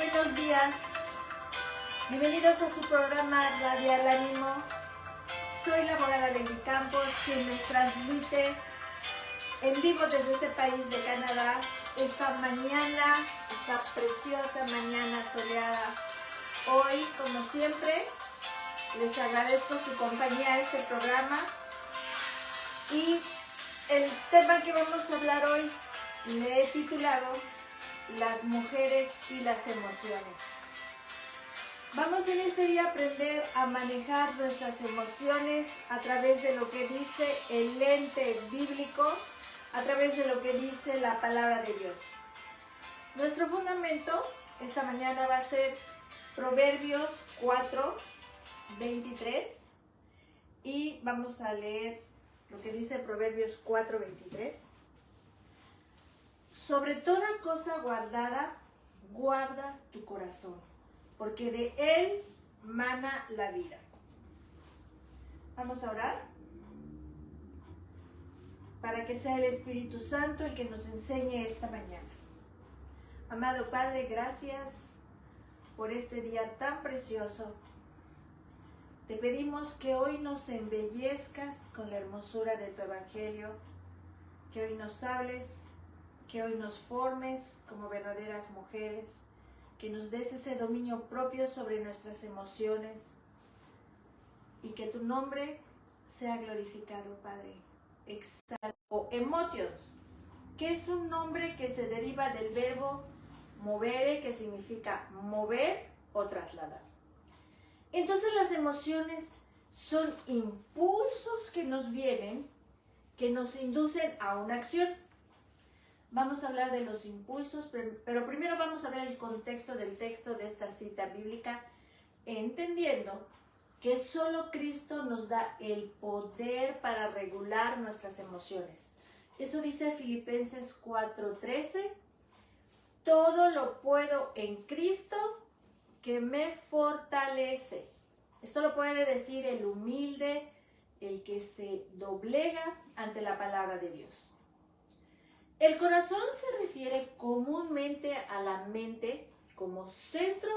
Buenos días, bienvenidos a su programa Radial Ánimo. Soy la abogada Lady Campos, quien les transmite en vivo desde este país de Canadá esta mañana, esta preciosa mañana soleada. Hoy, como siempre, les agradezco su compañía a este programa y el tema que vamos a hablar hoy le he titulado Las mujeres y las emociones. Vamos en este día a aprender a manejar nuestras emociones a través de lo que dice el lente bíblico, a través de lo que dice la palabra de Dios. Nuestro fundamento esta mañana va a ser Proverbios 4:23 y vamos a leer lo que dice Proverbios 4:23. Sobre toda cosa guardada, guarda tu corazón, porque de él mana la vida. Vamos a orar para que sea el Espíritu Santo el que nos enseñe esta mañana. Amado Padre, gracias por este día tan precioso. Te pedimos que hoy nos embellezcas con la hermosura de tu Evangelio, que hoy nos hables, que hoy nos formes como verdaderas mujeres, que nos des ese dominio propio sobre nuestras emociones y que tu nombre sea glorificado, Padre. Exalto. Emotions, que es un nombre que se deriva del verbo movere, que significa mover o trasladar. Entonces las emociones son impulsos que nos vienen, que nos inducen a una acción. Vamos a hablar de los impulsos, pero primero vamos a ver el contexto del texto de esta cita bíblica, entendiendo que solo Cristo nos da el poder para regular nuestras emociones. Eso dice Filipenses 4:13, todo lo puedo en Cristo que me fortalece. Esto lo puede decir el humilde, el que se doblega ante la palabra de Dios. El corazón se refiere comúnmente a la mente como centro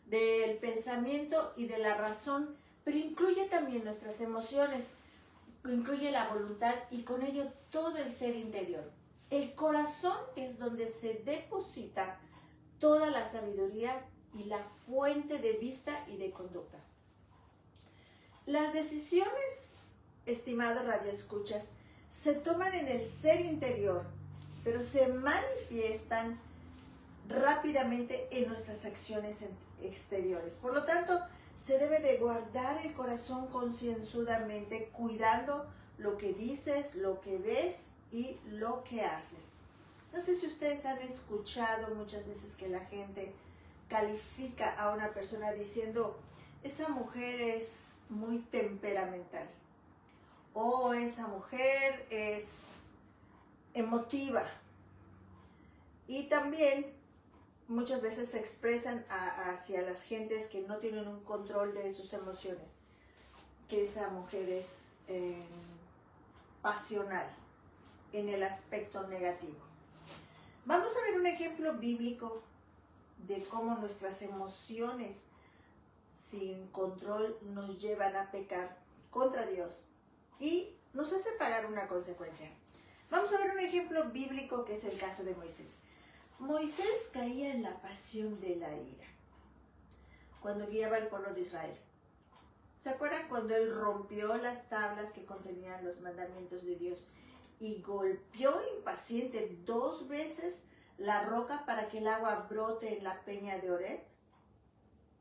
del pensamiento y de la razón, pero incluye también nuestras emociones, incluye la voluntad y con ello todo el ser interior. El corazón es donde se deposita toda la sabiduría y la fuente de vista y de conducta. Las decisiones, estimados radioescuchas, se toman en el ser interior, pero se manifiestan rápidamente en nuestras acciones exteriores. Por lo tanto, se debe de guardar el corazón concienzudamente, cuidando lo que dices, lo que ves y lo que haces. No sé si ustedes han escuchado muchas veces que la gente califica a una persona diciendo, esa mujer es muy temperamental, o esa mujer es emotiva. Y también muchas veces se expresan hacia las gentes que no tienen un control de sus emociones, que esa mujer es pasional en el aspecto negativo. Vamos a ver un ejemplo bíblico de cómo nuestras emociones sin control nos llevan a pecar contra Dios y nos hace pagar una consecuencia. Vamos a ver un ejemplo bíblico que es el caso de Moisés. Moisés caía en la pasión de la ira cuando guiaba al pueblo de Israel. ¿Se acuerdan cuando él rompió las tablas que contenían los mandamientos de Dios y golpeó impaciente 2 veces la roca para que el agua brote en la peña de Oreb?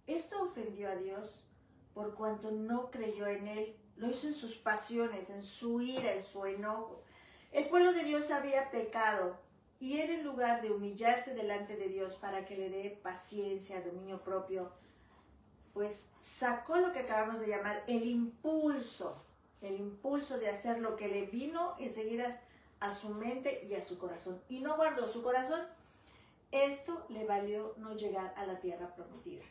Esto ofendió a Dios por cuanto no creyó en él. Lo hizo en sus pasiones, en su ira, en su enojo. El pueblo de Dios había pecado y él, en lugar de humillarse delante de Dios para que le dé paciencia, dominio propio, pues sacó lo que acabamos de llamar el impulso de hacer lo que le vino enseguida a su mente y a su corazón. Y no guardó su corazón. Esto le valió no llegar a la tierra prometida.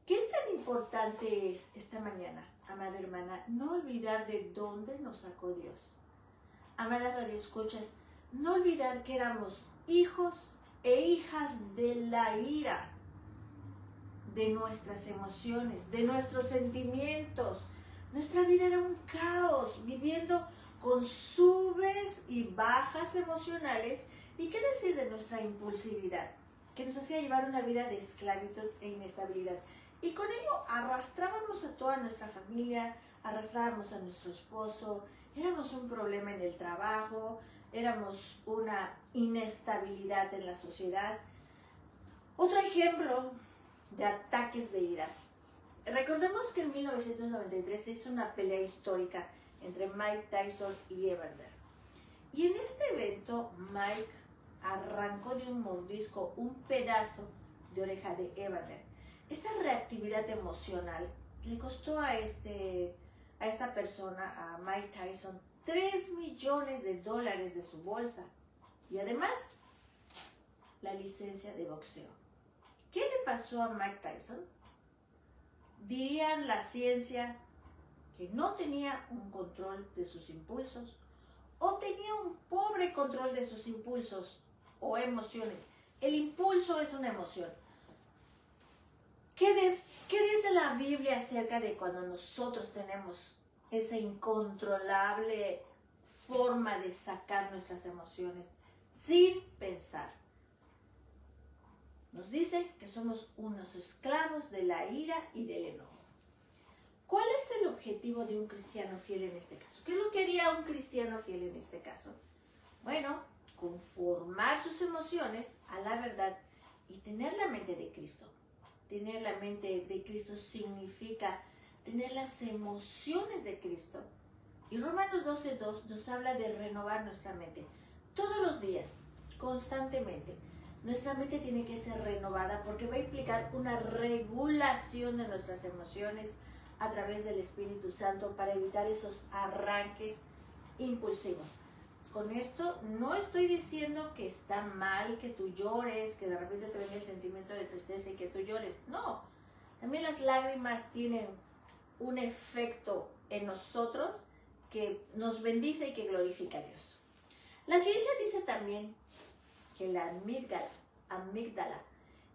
¿Qué tan importante es esta mañana, amada hermana, no olvidar de dónde nos sacó Dios? Amadas radioescuchas, no olvidar que éramos hijos e hijas de la ira. de nuestras emociones, de nuestros sentimientos. Nuestra vida era un caos, viviendo con subes y bajas emocionales. ¿Y qué decir de nuestra impulsividad, que nos hacía llevar una vida de esclavitud e inestabilidad? Y con ello arrastrábamos a toda nuestra familia, arrastrábamos a nuestro esposo, éramos un problema en el trabajo, éramos una inestabilidad en la sociedad. Otro ejemplo de ataques de ira. Recordemos que en 1993 se hizo una pelea histórica entre Mike Tyson y Evander. Y en este evento Mike arrancó de un mordisco un pedazo de oreja de Evander. Esa reactividad emocional le costó a esta persona, a Mike Tyson, $3 millones de su bolsa y además la licencia de boxeo. ¿Qué le pasó a Mike Tyson? Dirían la ciencia que no tenía un control de sus impulsos o tenía un pobre control de sus impulsos o emociones. El impulso es una emoción. ¿Qué dice la Biblia acerca de cuando nosotros tenemos esa incontrolable forma de sacar nuestras emociones sin pensar? Nos dice que somos unos esclavos de la ira y del enojo. ¿Cuál es el objetivo de un cristiano fiel en este caso? ¿Qué es lo que haría un cristiano fiel en este caso? Bueno, conformar sus emociones a la verdad y tener la mente de Cristo. Tener la mente de Cristo significa tener las emociones de Cristo. Y Romanos 12:2 nos habla de renovar nuestra mente. Todos los días, constantemente. Nuestra mente tiene que ser renovada porque va a implicar una regulación de nuestras emociones a través del Espíritu Santo para evitar esos arranques impulsivos. Con esto no estoy diciendo que está mal que tú llores, que de repente te venga el sentimiento de tristeza y que tú llores. No, también las lágrimas tienen un efecto en nosotros que nos bendice y que glorifica a Dios. La ciencia dice también que la amígdala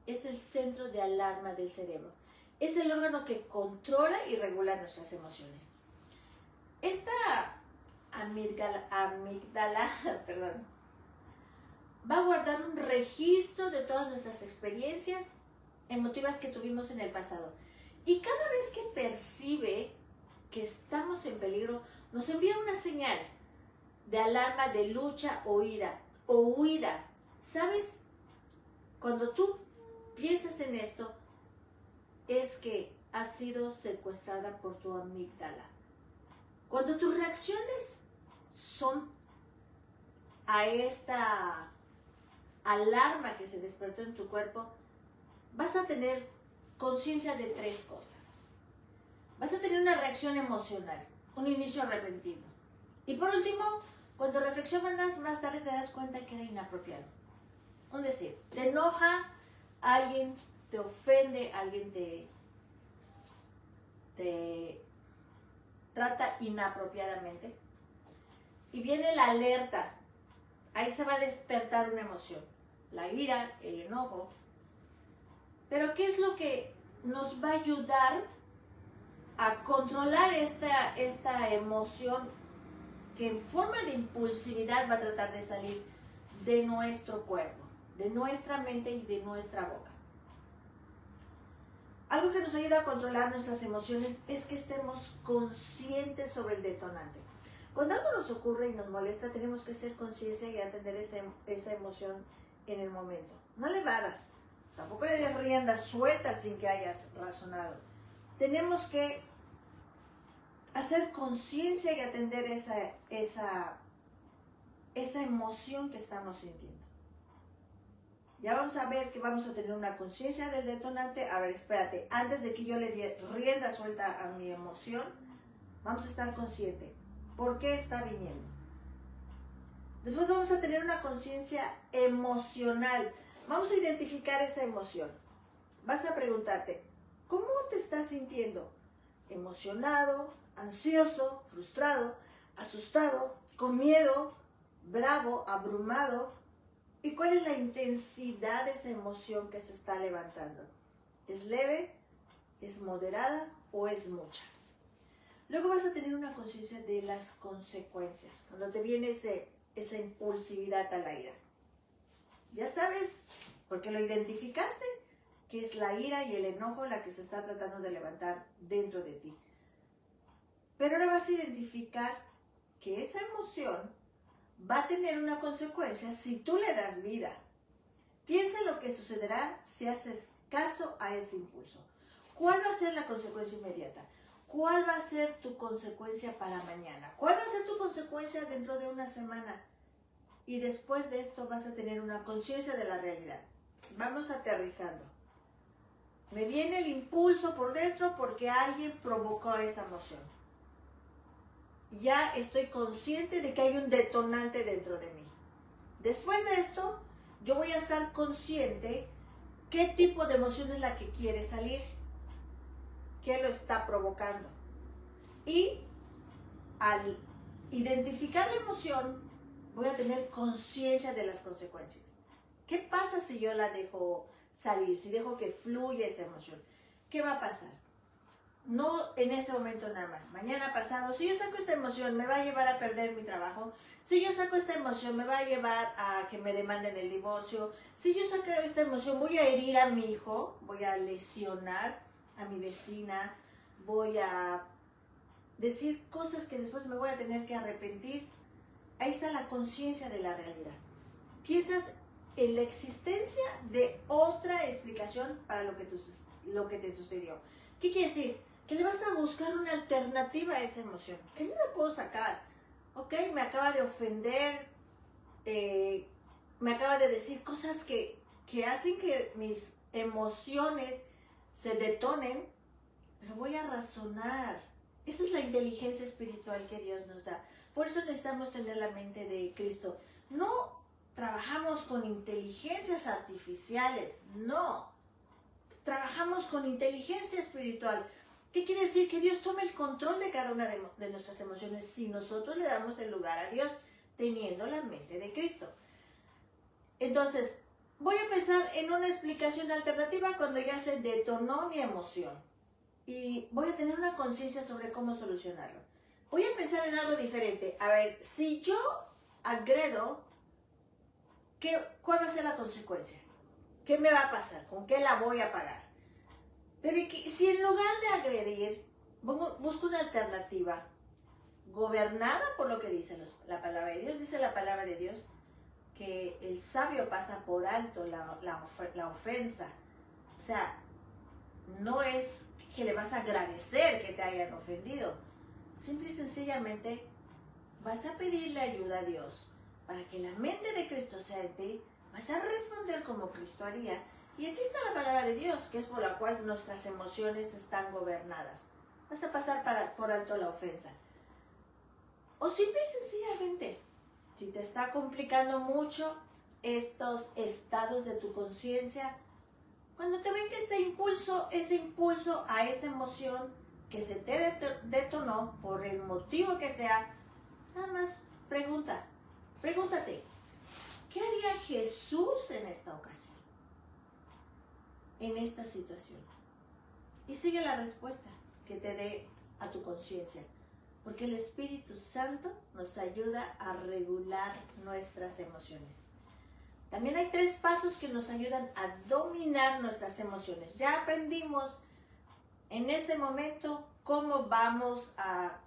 es el centro de alarma del cerebro. Es el órgano que controla y regula nuestras emociones. Esta amígdala va a guardar un registro de todas nuestras experiencias emotivas que tuvimos en el pasado. Y cada vez que percibe que estamos en peligro, nos envía una señal de alarma de lucha o ira o huida. ¿Sabes? Cuando tú piensas en esto, es que has sido secuestrada por tu amígdala. Cuando tus reacciones son a esta alarma que se despertó en tu cuerpo, vas a tener conciencia de 3 cosas. Vas a tener una reacción emocional, un inicio repentino. Y por último, cuando reflexionas más tarde te das cuenta que era inapropiado. Es decir, te enoja, alguien te ofende, alguien te trata inapropiadamente. Y viene la alerta. Ahí se va a despertar una emoción. La ira, el enojo. Pero ¿qué es lo que nos va a ayudar a controlar esta emoción que en forma de impulsividad va a tratar de salir de nuestro cuerpo, de nuestra mente y de nuestra boca? Algo que nos ayuda a controlar nuestras emociones es que estemos conscientes sobre el detonante. Cuando algo nos ocurre y nos molesta, tenemos que ser conscientes y atender esa emoción en el momento. No le evadas, tampoco le des rienda suelta sin que hayas razonado. Tenemos que hacer conciencia y atender esa emoción que estamos sintiendo. Ya vamos a ver que vamos a tener una conciencia del detonante. A ver, espérate, antes de que yo le dé rienda suelta a mi emoción, vamos a estar conscientes. ¿Por qué está viniendo? Después vamos a tener una conciencia emocional. Vamos a identificar esa emoción. Vas a preguntarte, ¿cómo te estás sintiendo? ¿Emocionado, ansioso, frustrado, asustado, con miedo, bravo, abrumado? ¿Y cuál es la intensidad de esa emoción que se está levantando? ¿Es leve? ¿Es moderada? ¿O es mucha? Luego vas a tener una conciencia de las consecuencias. Cuando te viene esa impulsividad a la ira. Ya sabes, porque lo identificaste, que es la ira y el enojo la que se está tratando de levantar dentro de ti. Pero ahora vas a identificar que esa emoción va a tener una consecuencia si tú le das vida. Piensa lo que sucederá si haces caso a ese impulso. ¿Cuál va a ser la consecuencia inmediata? ¿Cuál va a ser tu consecuencia para mañana? ¿Cuál va a ser tu consecuencia dentro de una semana? Y después de esto vas a tener una conciencia de la realidad. Vamos aterrizando. Me viene el impulso por dentro porque alguien provocó esa emoción. Ya estoy consciente de que hay un detonante dentro de mí. Después de esto, yo voy a estar consciente qué tipo de emoción es la que quiere salir, qué lo está provocando. Y al identificar la emoción, voy a tener conciencia de las consecuencias. ¿Qué pasa si yo la dejo salir, si dejo que fluya esa emoción? ¿Qué va a pasar? No en ese momento nada más. Mañana pasado, si yo saco esta emoción, me va a llevar a perder mi trabajo. Si yo saco esta emoción, me va a llevar a que me demanden el divorcio. Si yo saco esta emoción, voy a herir a mi hijo, voy a lesionar a mi vecina, voy a decir cosas que después me voy a tener que arrepentir. Ahí está la conciencia de la realidad. Piensas en la existencia de otra explicación para lo que te sucedió. ¿Qué quiere decir? Que le vas a buscar una alternativa a esa emoción. Que no la puedo sacar. Ok, me acaba de ofender, me acaba de decir cosas que hacen que mis emociones se detonen, pero voy a razonar. Esa es la inteligencia espiritual que Dios nos da. Por eso necesitamos tener la mente de Cristo. No trabajamos con inteligencias artificiales, no. Trabajamos con inteligencia espiritual. ¿Qué quiere decir? Que Dios tome el control de cada una de nuestras emociones si nosotros le damos el lugar a Dios, teniendo la mente de Cristo. Entonces, voy a empezar en una explicación alternativa cuando ya se detonó mi emoción. Y voy a tener una conciencia sobre cómo solucionarlo. Voy a pensar en algo diferente. A ver, si yo agredo, ¿cuál va a ser la consecuencia? ¿Qué me va a pasar? ¿Con qué la voy a pagar? Pero si en lugar de agredir, busco una alternativa gobernada por lo que dice la palabra de Dios. Dice la palabra de Dios que el sabio pasa por alto la ofensa. O sea, no es que le vas a agradecer que te hayan ofendido. Simple y sencillamente vas a pedirle ayuda a Dios para que la mente de Cristo sea en ti. Vas a responder como Cristo haría. Y aquí está la palabra de Dios, que es por la cual nuestras emociones están gobernadas. Vas a pasar por alto la ofensa. O simple y sencillamente, si te está complicando mucho estos estados de tu conciencia, cuando te venga ese impulso a esa emoción que se te detonó por el motivo que sea, nada más pregúntate, ¿qué haría Jesús en esta ocasión? En esta situación. Y sigue la respuesta que te dé a tu conciencia. Porque el Espíritu Santo nos ayuda a regular nuestras emociones. También hay 3 pasos que nos ayudan a dominar nuestras emociones. Ya aprendimos en este momento cómo vamos a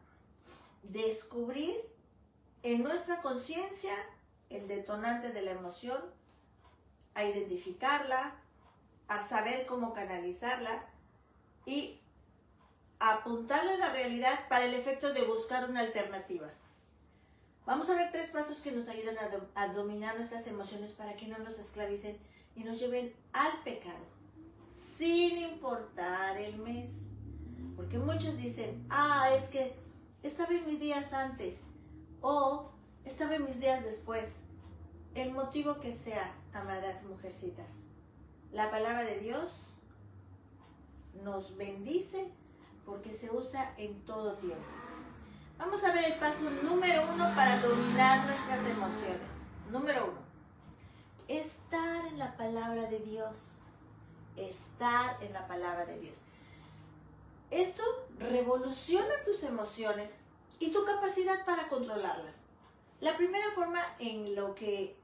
descubrir en nuestra conciencia el detonante de la emoción, a identificarla, a saber cómo canalizarla y a apuntarla a la realidad para el efecto de buscar una alternativa. Vamos a ver 3 pasos que nos ayudan a dominar nuestras emociones para que no nos esclavicen y nos lleven al pecado, sin importar el mes. Porque muchos dicen, es que estaba en mis días antes o estaba en mis días después. El motivo que sea, amadas mujercitas, la palabra de Dios nos bendice porque se usa en todo tiempo. Vamos a ver el paso número 1 para dominar nuestras emociones. Número 1. Estar en la palabra de Dios. estar en la palabra de Dios. Esto revoluciona tus emociones y tu capacidad para controlarlas. La primera forma en lo que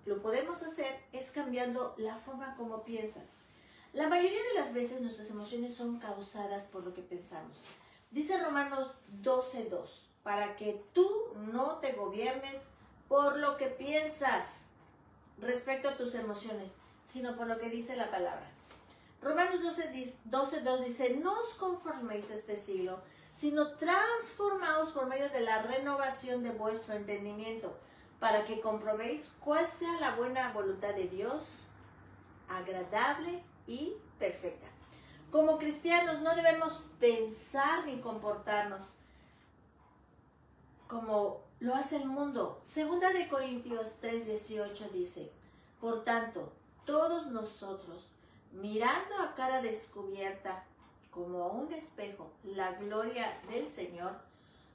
lo podemos hacer es cambiando la forma como piensas. La mayoría de las veces nuestras emociones son causadas por lo que pensamos. Dice Romanos 12:2, para que tú no te gobiernes por lo que piensas respecto a tus emociones, sino por lo que dice la palabra. Romanos 12:2 dice, no os conforméis a este siglo, sino transformaos por medio de la renovación de vuestro entendimiento, para que comprobéis cuál sea la buena voluntad de Dios, agradable y perfecta. Como cristianos no debemos pensar ni comportarnos como lo hace el mundo. Segunda de Corintios 3:18 dice, por tanto, todos nosotros, mirando a cara descubierta, como a un espejo, la gloria del Señor,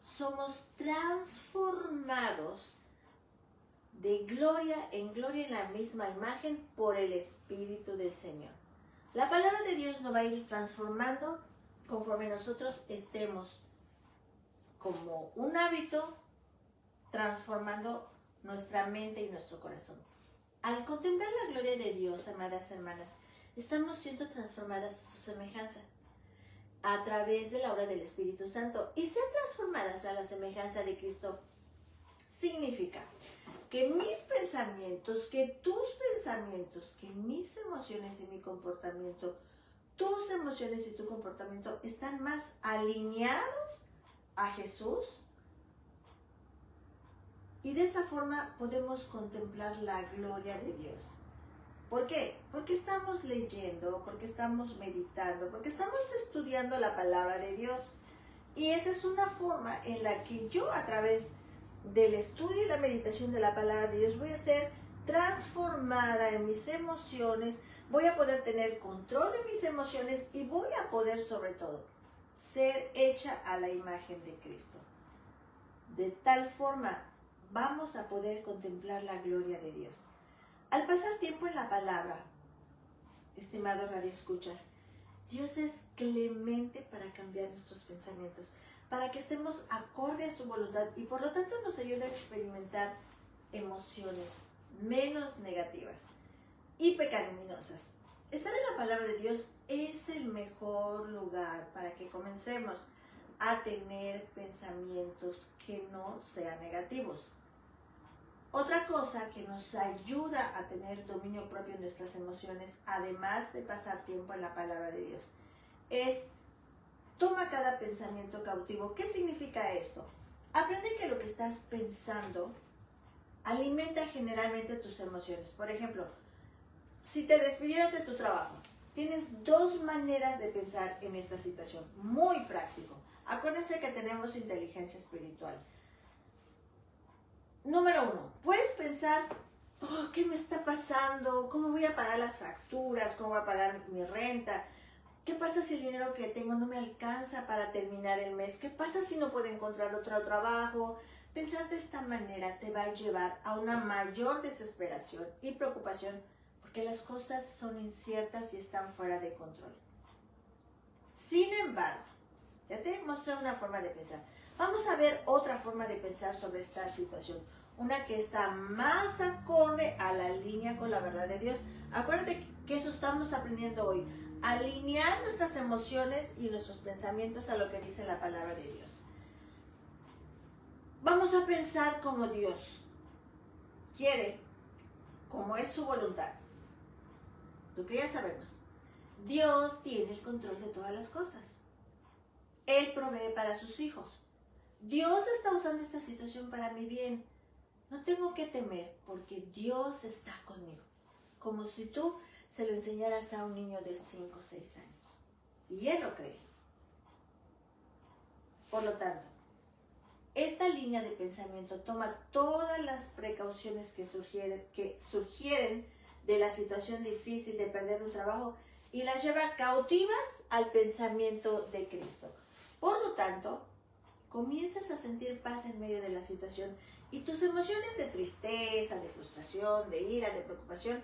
somos transformados de gloria en la misma imagen por el Espíritu del Señor. La palabra de Dios nos va a ir transformando conforme nosotros estemos como un hábito transformando nuestra mente y nuestro corazón. Al contemplar la gloria de Dios, amadas hermanas, estamos siendo transformadas a su semejanza a través de la obra del Espíritu Santo. Y ser transformadas a la semejanza de Cristo significa que mis pensamientos, que tus pensamientos, que mis emociones y mi comportamiento, tus emociones y tu comportamiento están más alineados a Jesús. Y de esa forma podemos contemplar la gloria de Dios. ¿Por qué? Porque estamos leyendo, porque estamos meditando, porque estamos estudiando la palabra de Dios. Y esa es una forma en la que yo, a través del estudio y la meditación de la palabra de Dios, voy a ser transformada en mis emociones, voy a poder tener control de mis emociones y voy a poder, sobre todo, ser hecha a la imagen de Cristo. De tal forma, vamos a poder contemplar la gloria de Dios. Al pasar tiempo en la palabra, estimado radioescuchas, Dios es clemente para cambiar nuestros pensamientos, para que estemos acorde a su voluntad y por lo tanto nos ayuda a experimentar emociones menos negativas y pecaminosas. Estar en la palabra de Dios es el mejor lugar para que comencemos a tener pensamientos que no sean negativos. Otra cosa que nos ayuda a tener dominio propio en nuestras emociones, además de pasar tiempo en la palabra de Dios, es toma cada pensamiento cautivo. ¿Qué significa esto? Aprende que lo que estás pensando alimenta generalmente tus emociones. Por ejemplo, si te despidieran de tu trabajo, tienes dos maneras de pensar en esta situación. Muy práctico. Acuérdense que tenemos inteligencia espiritual. Número 1, puedes pensar, ¿qué me está pasando? ¿Cómo voy a pagar las facturas? ¿Cómo voy a pagar mi renta? ¿Qué pasa si el dinero que tengo no me alcanza para terminar el mes? ¿Qué pasa si no puedo encontrar otro trabajo? Pensar de esta manera te va a llevar a una mayor desesperación y preocupación porque las cosas son inciertas y están fuera de control. Sin embargo, ya te mostré una forma de pensar. Vamos a ver otra forma de pensar sobre esta situación, una que está más acorde a la línea con la verdad de Dios. Acuérdate que eso estamos aprendiendo hoy, alinear nuestras emociones y nuestros pensamientos a lo que dice la palabra de Dios. Vamos a pensar como Dios quiere, como es su voluntad. Lo que ya sabemos, Dios tiene el control de todas las cosas. Él provee para sus hijos. Dios está usando esta situación para mi bien. No tengo que temer porque Dios está conmigo. Como si tú se lo enseñaras a un niño de 5 o 6 años. Y él lo cree. Por lo tanto, esta línea de pensamiento toma todas las precauciones que surgieren de la situación difícil de perder un trabajo y las lleva cautivas al pensamiento de Cristo. Por lo tanto, comienzas a sentir paz en medio de la situación y tus emociones de tristeza, de frustración, de ira, de preocupación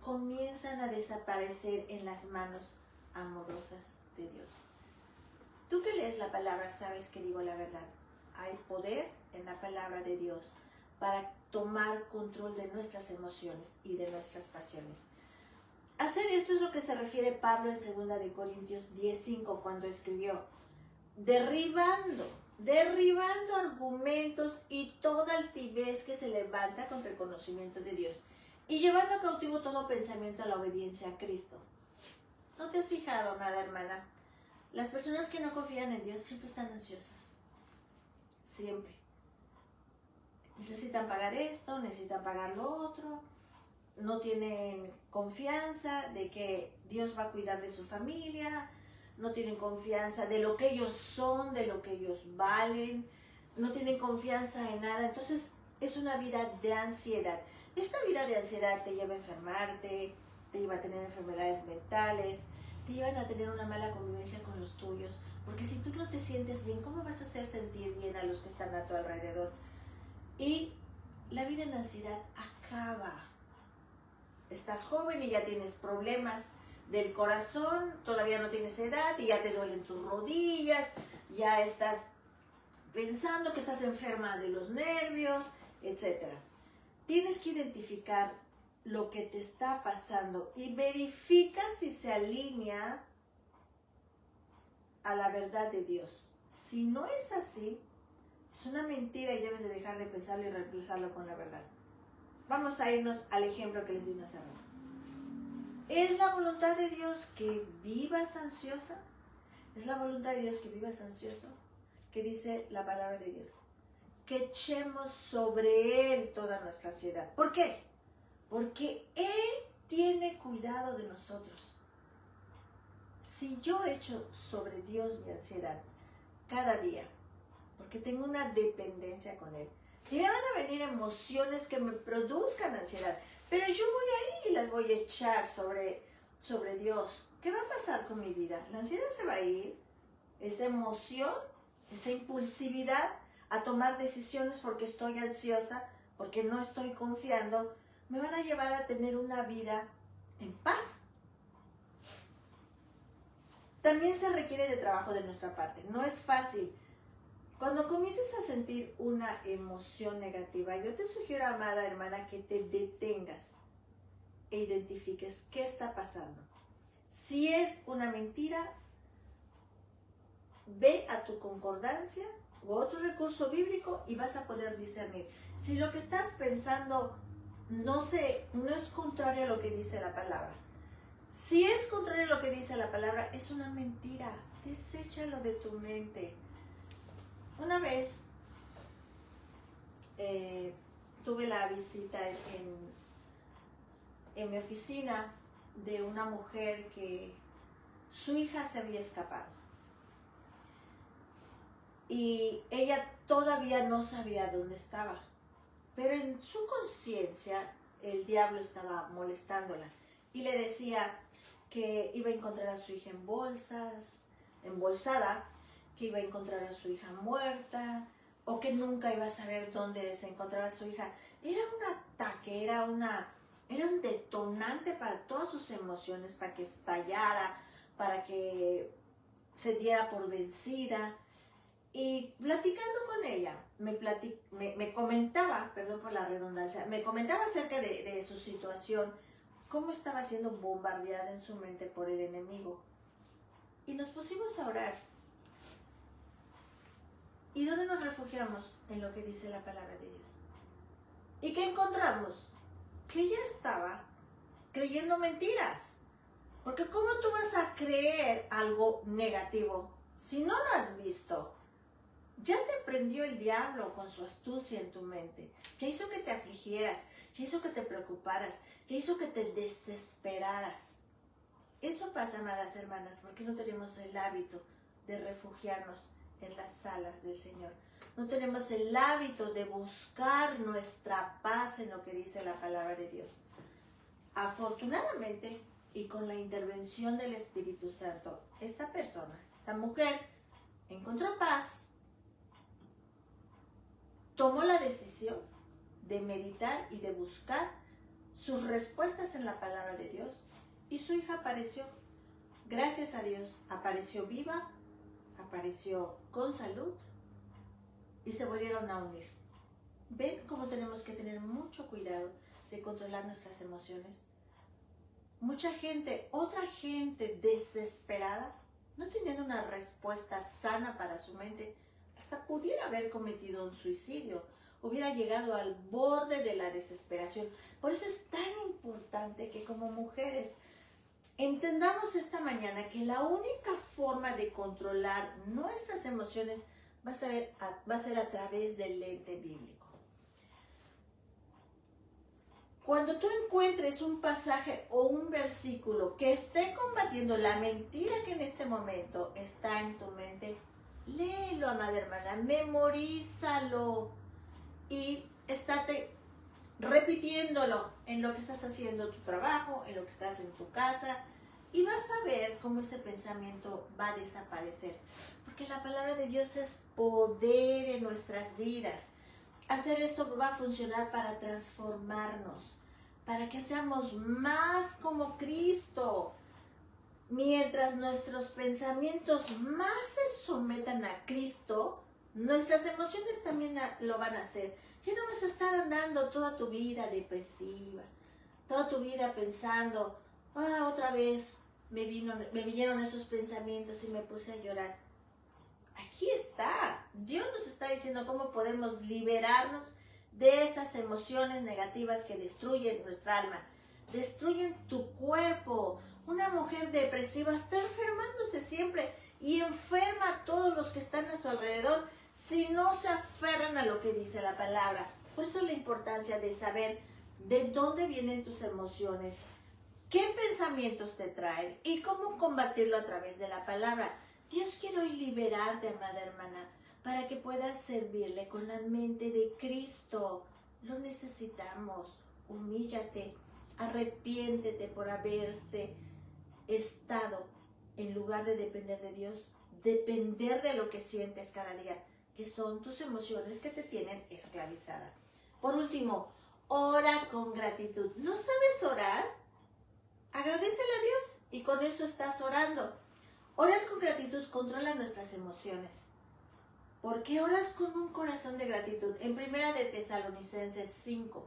comienzan a desaparecer en las manos amorosas de Dios. Tú que lees la palabra sabes que digo la verdad. Hay poder en la palabra de Dios para tomar control de nuestras emociones y de nuestras pasiones. Hacer esto es lo que se refiere Pablo en 2 de Corintios 10:5 cuando escribió: derribando argumentos y toda altivez que se levanta contra el conocimiento de Dios y llevando cautivo todo pensamiento a la obediencia a Cristo. ¿No te has fijado, amada hermana? Las personas que no confían en Dios siempre están ansiosas. Siempre. Necesitan pagar esto, necesitan pagar lo otro. No tienen confianza de que Dios va a cuidar de su familia. No tienen confianza de lo que ellos son, de lo que ellos valen. No tienen confianza en nada. Entonces es una vida de ansiedad. Esta vida de ansiedad te lleva a enfermarte, te lleva a tener enfermedades mentales, te llevan a tener una mala convivencia con los tuyos. Porque si tú no te sientes bien, ¿cómo vas a hacer sentir bien a los que están a tu alrededor? Y la vida en ansiedad acaba. Estás joven y ya tienes problemas del corazón, todavía no tienes edad y ya te duelen tus rodillas, ya estás pensando que estás enferma de los nervios, etc. Tienes que identificar lo que te está pasando y verifica si se alinea a la verdad de Dios. Si no es así, es una mentira y debes de dejar de pensarlo y reemplazarlo con la verdad. Vamos a irnos al ejemplo que les di hace rato. ¿Es la voluntad de Dios que vivas ansiosa? ¿Es la voluntad de Dios que vivas ansioso? ¿Qué dice la palabra de Dios? Que echemos sobre Él toda nuestra ansiedad. ¿Por qué? Porque Él tiene cuidado de nosotros. Si yo echo sobre Dios mi ansiedad cada día, porque tengo una dependencia con Él, y me van a venir emociones que me produzcan ansiedad, pero yo voy ahí y las voy a echar sobre Dios. ¿Qué va a pasar con mi vida? La ansiedad se va a ir, esa emoción, esa impulsividad a tomar decisiones porque estoy ansiosa, porque no estoy confiando, me van a llevar a tener una vida en paz. También se requiere de trabajo de nuestra parte. No es fácil. Cuando comiences a sentir una emoción negativa, yo te sugiero, amada hermana, que te detengas e identifiques qué está pasando. Si es una mentira, ve a tu concordancia o otro recurso bíblico y vas a poder discernir. Si lo que estás pensando no es contrario a lo que dice la palabra. Si es contrario a lo que dice la palabra, es una mentira. Deséchalo de tu mente. Una vez tuve la visita en mi oficina de una mujer que su hija se había escapado. Y ella todavía no sabía dónde estaba. Pero en su conciencia el diablo estaba molestándola. Y le decía que iba a encontrar a su hija embolsada, que iba a encontrar a su hija muerta, o que nunca iba a saber dónde se encontraba su hija. Era un ataque, era un detonante para todas sus emociones, para que estallara, para que se diera por vencida. Y platicando con ella, me comentaba, perdón por la redundancia, me comentaba acerca de su situación, cómo estaba siendo bombardeada en su mente por el enemigo. Y nos pusimos a orar. ¿Y dónde nos refugiamos? En lo que dice la palabra de Dios. ¿Y qué encontramos? Que ella estaba creyendo mentiras. Porque ¿cómo tú vas a creer algo negativo si no lo has visto? Ya te prendió el diablo con su astucia en tu mente. Ya hizo que te afligieras, ya hizo que te preocuparas, ya hizo que te desesperaras. Eso pasa, amadas hermanas, porque no tenemos el hábito de refugiarnos en las alas del Señor. No tenemos el hábito de buscar nuestra paz en lo que dice la palabra de Dios. Afortunadamente, y con la intervención del Espíritu Santo, esta persona, esta mujer, encontró paz, tomó la decisión de meditar y de buscar sus respuestas en la palabra de Dios y su hija apareció. Gracias a Dios, apareció viva, apareció con salud y se volvieron a unir. ¿Ven cómo tenemos que tener mucho cuidado de controlar nuestras emociones? Mucha gente, otra gente desesperada, no teniendo una respuesta sana para su mente, hasta pudiera haber cometido un suicidio, hubiera llegado al borde de la desesperación. Por eso es tan importante que como mujeres entendamos esta mañana que la única forma de controlar nuestras emociones va a ser a través del lente bíblico. Cuando tú encuentres un pasaje o un versículo que esté combatiendo la mentira que en este momento está en tu mente, léelo, amada hermana, memorízalo y estate repitiéndolo en lo que estás haciendo tu trabajo, en lo que estás en tu casa, y vas a ver cómo ese pensamiento va a desaparecer. Porque la palabra de Dios es poder en nuestras vidas. Hacer esto va a funcionar para transformarnos, para que seamos más como Cristo. Mientras nuestros pensamientos más se sometan a Cristo, nuestras emociones también lo van a hacer. Ya no vas a estar andando toda tu vida depresiva, toda tu vida pensando, otra vez me vinieron esos pensamientos y me puse a llorar. Aquí está, Dios nos está diciendo cómo podemos liberarnos de esas emociones negativas que destruyen nuestra alma, destruyen tu cuerpo. Una mujer depresiva está enfermándose siempre y enferma a todos los que están a su alrededor si no se aferran a lo que dice la palabra. Por eso la importancia de saber de dónde vienen tus emociones, qué pensamientos te traen y cómo combatirlo a través de la palabra. Dios quiere hoy liberarte, amada hermana, para que puedas servirle con la mente de Cristo. Lo necesitamos. Humíllate, arrepiéntete por haberte estado, en lugar de depender de Dios, depender de lo que sientes cada día, que son tus emociones que te tienen esclavizada. Por último, ora con gratitud. ¿No sabes orar? Agradécele a Dios y con eso estás orando. Orar con gratitud controla nuestras emociones. ¿Por qué oras con un corazón de gratitud? En 1 de Tesalonicenses 5,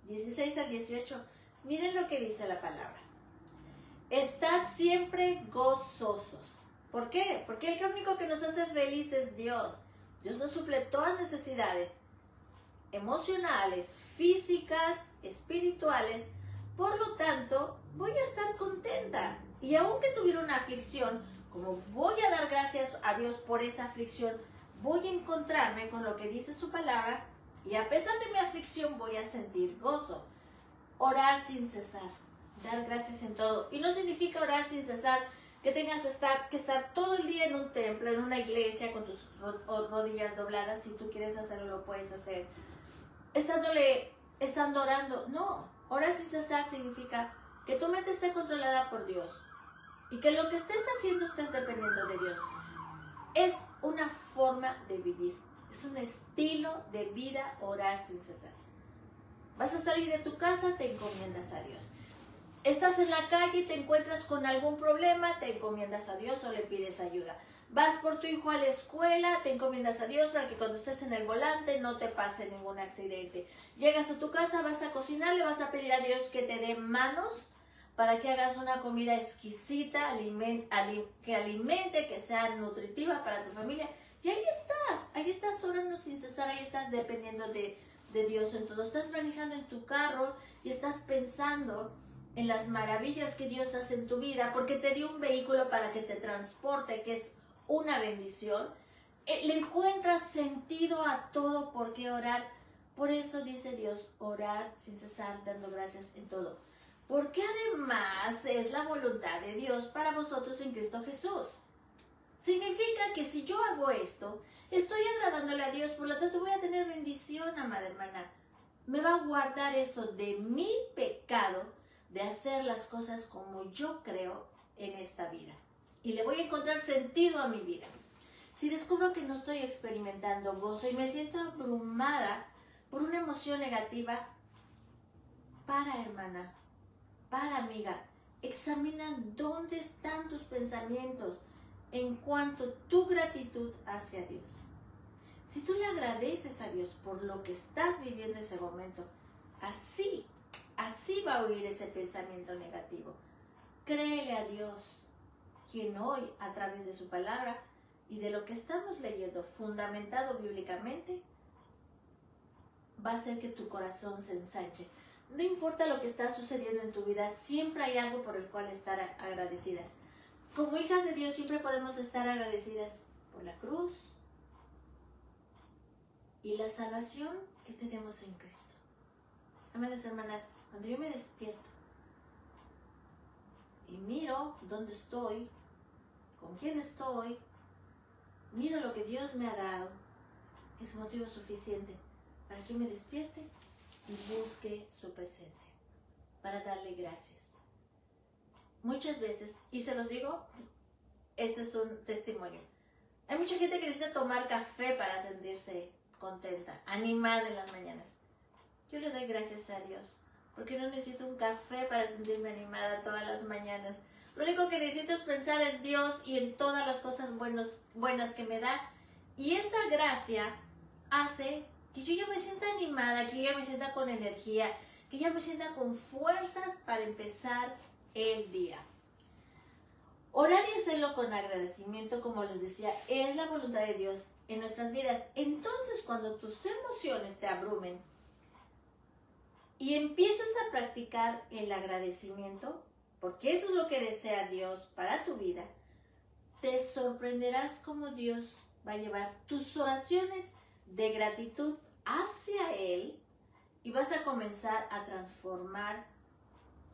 16 al 18, miren lo que dice la palabra. Estad siempre gozosos. ¿Por qué? Porque el único que nos hace feliz es Dios. Dios nos suple todas las necesidades emocionales, físicas, espirituales. Por lo tanto, voy a estar contenta. Y aunque tuviera una aflicción, como voy a dar gracias a Dios por esa aflicción, voy a encontrarme con lo que dice su palabra y a pesar de mi aflicción voy a sentir gozo. Orar sin cesar, dar gracias en todo. Y no significa orar sin cesar que tengas que estar todo el día en un templo, en una iglesia, con tus rodillas dobladas. Si tú quieres hacerlo, lo puedes hacer. Estando orando, no. Orar sin cesar significa que tu mente esté controlada por Dios y que lo que estés haciendo estés dependiendo de Dios. Es una forma de vivir, es un estilo de vida orar sin cesar. Vas a salir de tu casa, te encomiendas a Dios. Estás en la calle y te encuentras con algún problema, te encomiendas a Dios o le pides ayuda. Vas por tu hijo a la escuela, te encomiendas a Dios para que cuando estés en el volante no te pase ningún accidente. Llegas a tu casa, vas a cocinar, le vas a pedir a Dios que te dé manos para que hagas una comida exquisita, que alimente, que sea nutritiva para tu familia. Y ahí estás orando sin cesar, ahí estás dependiendo de Dios en todo. Estás manejando en tu carro y estás pensando en las maravillas que Dios hace en tu vida, porque te dio un vehículo para que te transporte, que es una bendición. Le encuentras sentido a todo por qué orar. Por eso dice Dios, orar sin cesar, dando gracias en todo. Porque además es la voluntad de Dios para vosotros en Cristo Jesús. Significa que si yo hago esto, estoy agradándole a Dios, por lo tanto voy a tener bendición, amada hermana. Me va a guardar eso de mi pecado, de hacer las cosas como yo creo en esta vida. Y le voy a encontrar sentido a mi vida. Si descubro que no estoy experimentando gozo y me siento abrumada por una emoción negativa, hermana, para amiga, examina dónde están tus pensamientos en cuanto a tu gratitud hacia Dios. Si tú le agradeces a Dios por lo que estás viviendo en ese momento, así va a huir ese pensamiento negativo. Créele a Dios, quien hoy, a través de su palabra y de lo que estamos leyendo, fundamentado bíblicamente, va a hacer que tu corazón se ensanche. No importa lo que está sucediendo en tu vida, siempre hay algo por el cual estar agradecidas. Como hijas de Dios siempre podemos estar agradecidas por la cruz y la salvación que tenemos en Cristo. Amadas hermanas, cuando yo me despierto y miro dónde estoy, con quién estoy, miro lo que Dios me ha dado, es motivo suficiente para que me despierte y busque su presencia, para darle gracias. Muchas veces, y se los digo, este es un testimonio, hay mucha gente que necesita tomar café para sentirse contenta, animada en las mañanas. Yo le doy gracias a Dios, porque no necesito un café para sentirme animada todas las mañanas. Lo único que necesito es pensar en Dios y en todas las cosas buenas que me da. Y esa gracia hace que yo ya me sienta animada, que yo ya me sienta con energía, que ya me sienta con fuerzas para empezar el día. Orar y hacerlo con agradecimiento, como les decía, es la voluntad de Dios en nuestras vidas. Entonces, cuando tus emociones te abrumen y empiezas a practicar el agradecimiento, porque eso es lo que desea Dios para tu vida, te sorprenderás cómo Dios va a llevar tus oraciones de gratitud hacia Él y vas a comenzar a transformar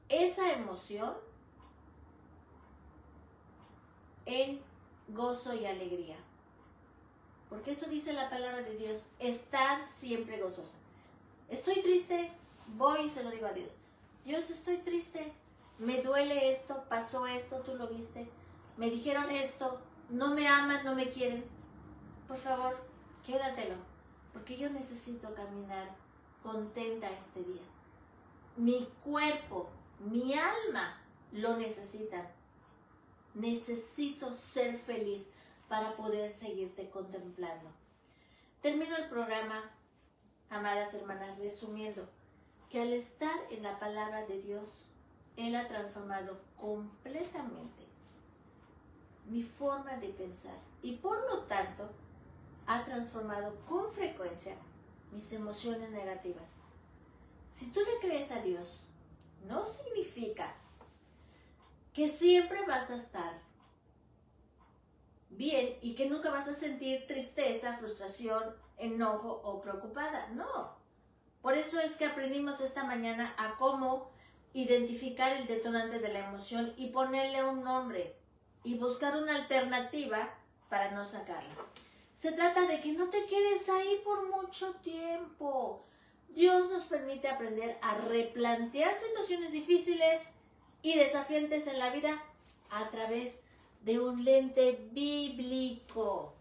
esa emoción en gozo y alegría. Porque eso dice la palabra de Dios, estar siempre gozosa. Estoy triste, voy y se lo digo a Dios. Dios, estoy triste, me duele esto, pasó esto, tú lo viste, me dijeron esto, no me aman, no me quieren. Por favor, quédatelo, porque yo necesito caminar contenta este día. Mi cuerpo, mi alma lo necesitan. Necesito ser feliz para poder seguirte contemplando. Termino el programa, amadas hermanas, resumiendo que al estar en la palabra de Dios, Él ha transformado completamente mi forma de pensar y por lo tanto ha transformado con frecuencia mis emociones negativas. Si tú le crees a Dios, no significa que siempre vas a estar bien y que nunca vas a sentir tristeza, frustración, enojo o preocupada. No. Por eso es que aprendimos esta mañana a cómo identificar el detonante de la emoción y ponerle un nombre y buscar una alternativa para no sacarla. Se trata de que no te quedes ahí por mucho tiempo. Dios nos permite aprender a replantear situaciones difíciles y desafiantes en la vida a través de un lente bíblico.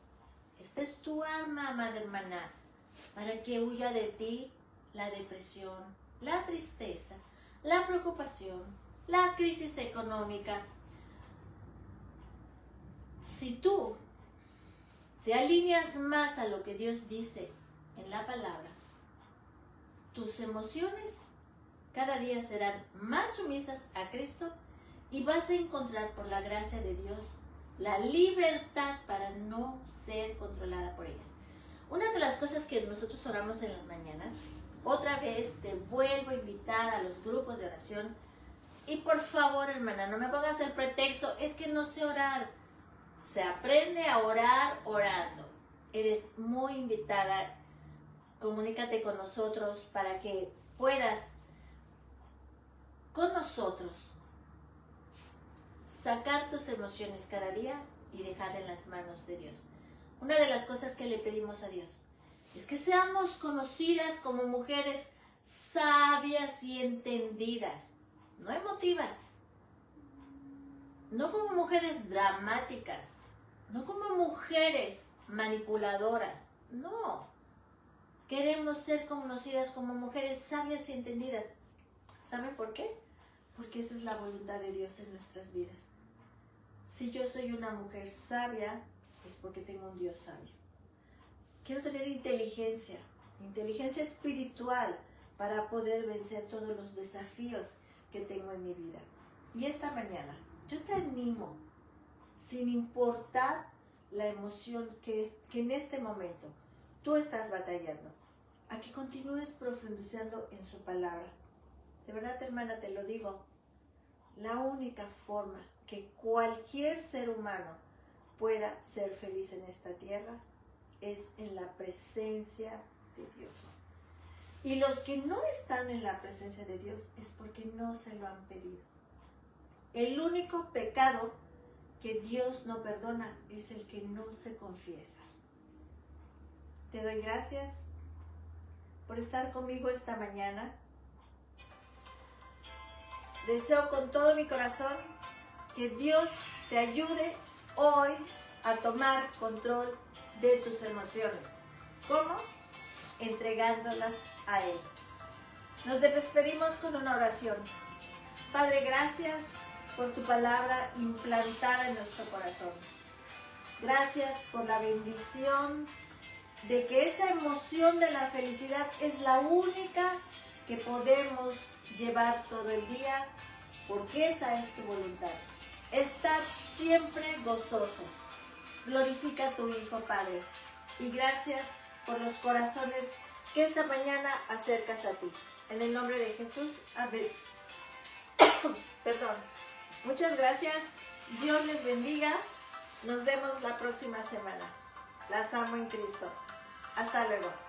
Esta es tu arma, amada hermana, para que huya de ti la depresión, la tristeza, la preocupación, la crisis económica. Si tú te alineas más a lo que Dios dice en la palabra, tus emociones cada día serán más sumisas a Cristo y vas a encontrar por la gracia de Dios la libertad para no ser controlada por ellas. Una de las cosas que nosotros oramos en las mañanas, otra vez te vuelvo a invitar a los grupos de oración y por favor, hermana, no me pongas el pretexto, es que no sé orar. Se aprende a orar orando. Eres muy invitada, comunícate con nosotros para que puedas con nosotros sacar tus emociones cada día y dejar en las manos de Dios. Una de las cosas que le pedimos a Dios es que seamos conocidas como mujeres sabias y entendidas, no emotivas, no como mujeres dramáticas, no como mujeres manipuladoras, no. Queremos ser conocidas como mujeres sabias y entendidas. ¿Saben por qué? Porque esa es la voluntad de Dios en nuestras vidas. Si yo soy una mujer sabia, es porque tengo un Dios sabio. Quiero tener inteligencia espiritual para poder vencer todos los desafíos que tengo en mi vida. Y esta mañana, yo te animo, sin importar la emoción que en este momento tú estás batallando, a que continúes profundizando en su palabra. De verdad, hermana, te lo digo, la única forma que cualquier ser humano pueda ser feliz en esta tierra es en la presencia de Dios. Y los que no están en la presencia de Dios es porque no se lo han pedido. El único pecado que Dios no perdona es el que no se confiesa. Te doy gracias por estar conmigo esta mañana. Deseo con todo mi corazón que Dios te ayude hoy a tomar control de tus emociones. ¿Cómo? Entregándolas a Él. Nos despedimos con una oración. Padre, gracias por tu palabra implantada en nuestro corazón. Gracias por la bendición de que esa emoción de la felicidad es la única que podemos llevar todo el día, porque esa es tu voluntad. Estar siempre gozosos. Glorifica a tu Hijo, Padre. Y gracias por los corazones que esta mañana acercas a ti. En el nombre de Jesús, amén. Perdón. Muchas gracias. Dios les bendiga. Nos vemos la próxima semana. Las amo en Cristo. Hasta luego.